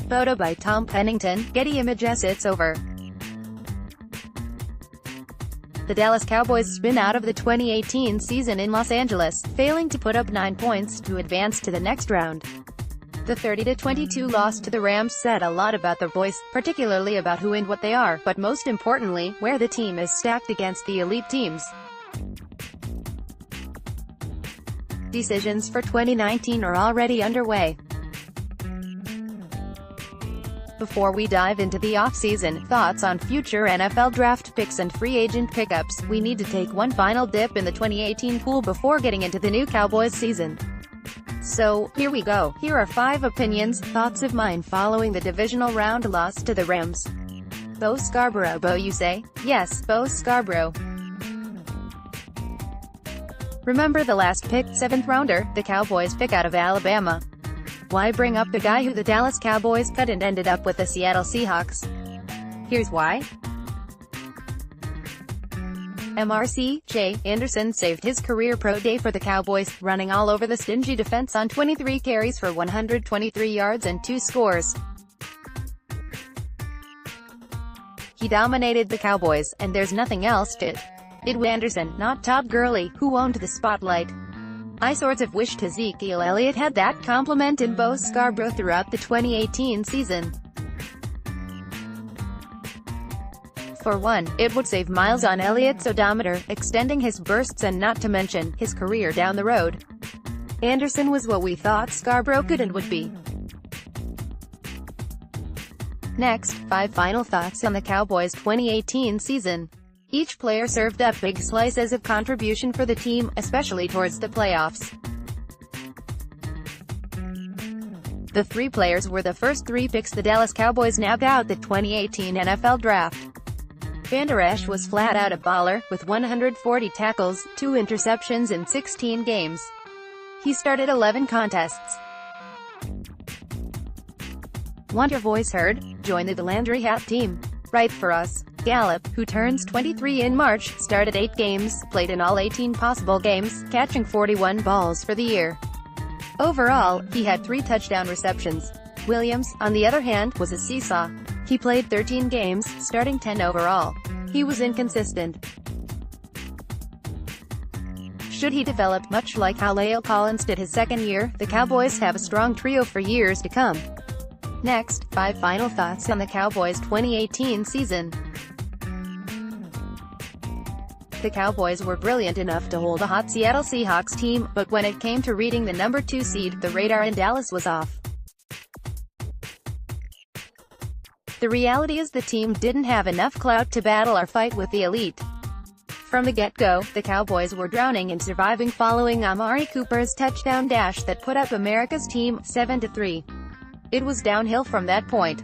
Photo by Tom Pennington, Getty ImagesIt over. The Dallas Cowboys spin out of the 2018 season in Los Angeles, failing to put up 9 points to advance to the next round. The 30-22 loss to the Rams said a lot about their boys, particularly about who and what they are, but most importantly, where the team is stacked against the elite teams. Decisions for 2019 are already underway. Before we dive into the offseason, thoughts on future NFL draft picks and free agent pickups, we need to take one final dip in the 2018 pool before getting into the new Cowboys season. So, here we go. Here are 5 opinions, thoughts of mine following the divisional round loss to the Rams. Bo Scarborough. Bo, you say? Yes, Bo Scarborough. Remember the last pick, 7th rounder, the Cowboys pick out of Alabama. Why bring up the guy who the Dallas Cowboys cut and ended up with the Seattle Seahawks? Here's why. MRC, Jay Anderson saved his career pro day for the Cowboys, running all over the stingy defense on 23 carries for 123 yards and 2 scores. He dominated the Cowboys, and there's nothing else to it. It was Anderson, not Todd Gurley, who owned the spotlight. I sorts of wished Ezekiel Elliott had that compliment in Bo Scarborough throughout the 2018 season. For one, it would save miles on Elliott's odometer, extending his bursts and not to mention, his career down the road. Anderson was what we thought Scarborough could and would be. Next, 5 final thoughts on the Cowboys' 2018 season. Each player served up big slices of contribution for the team, especially towards the playoffs. The 3 players were the first 3 picks the Dallas Cowboys nabbed out the 2018 NFL Draft. Van Der Esch was flat out a baller, with 140 tackles, 2 interceptions in 16 games. He started 11 contests. Want your voice heard? Join the Landry Hat team. Right for us. Gallup, who turns 23 in March, started 8 games, played in all 18 possible games, catching 41 balls for the year. Overall, he had 3 touchdown receptions. Williams, on the other hand, was a seesaw. He played 13 games, starting 10 overall. He was inconsistent. Should he develop, much like how La'el Collins did his second year, the Cowboys have a strong trio for years to come. Next, 5 final thoughts on the Cowboys' 2018 season. The Cowboys were brilliant enough to hold a hot Seattle Seahawks team, but when it came to reading the number 2 seed, the radar in Dallas was off. The reality is the team didn't have enough clout to battle or fight with the elite. From the get-go, the Cowboys were drowning and surviving following Amari Cooper's touchdown dash that put up America's team 7-3. It was downhill from that point.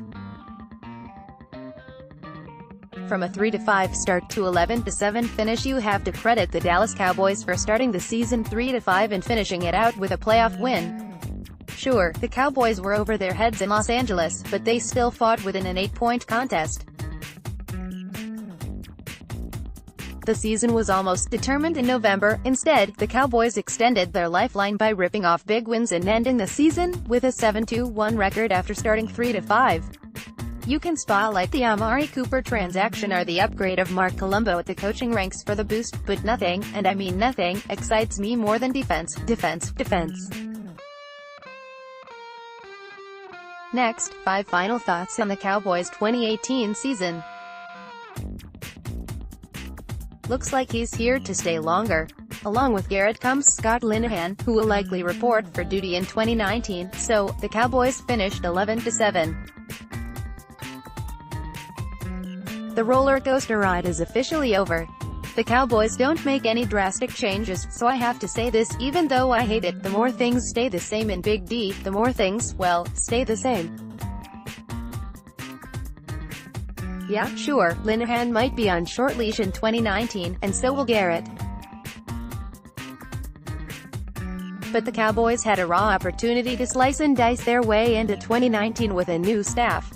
From a 3-5 start to 11-7 finish, you have to credit the Dallas Cowboys for starting the season 3-5 and finishing it out with a playoff win. Sure, the Cowboys were over their heads in Los Angeles, but they still fought within an 8-point contest. The season was almost determined in November. Instead, the Cowboys extended their lifeline by ripping off big wins and ending the season with a 7-1 record after starting 3-5. You can spotlight the Amari Cooper transaction or the upgrade of Mark Colombo at the coaching ranks for the boost, but nothing, and I mean nothing, excites me more than defense. Next, 5 final thoughts on the Cowboys' 2018 season. Looks like he's here to stay longer. Along with Garrett comes Scott Linehan, who will likely report for duty in 2019, so, the Cowboys finished 11-7. The roller coaster ride is officially over. The Cowboys don't make any drastic changes, so I have to say this, even though I hate it, the more things stay the same in Big D, the more things, well, stay the same. Yeah, sure, Linehan might be on short leash in 2019, and so will Garrett. But the Cowboys had a raw opportunity to slice and dice their way into 2019 with a new staff.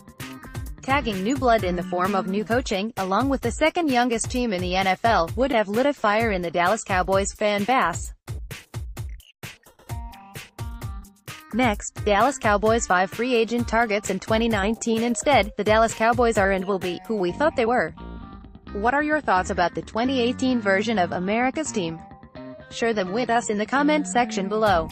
Tagging new blood in the form of new coaching, along with the second youngest team in the NFL, would have lit a fire in the Dallas Cowboys fan base. Next, Dallas Cowboys 5 free agent targets in 2019. Instead, the Dallas Cowboys are and will be who we thought they were. What are your thoughts about the 2018 version of America's team? Share them with us in the comment section below.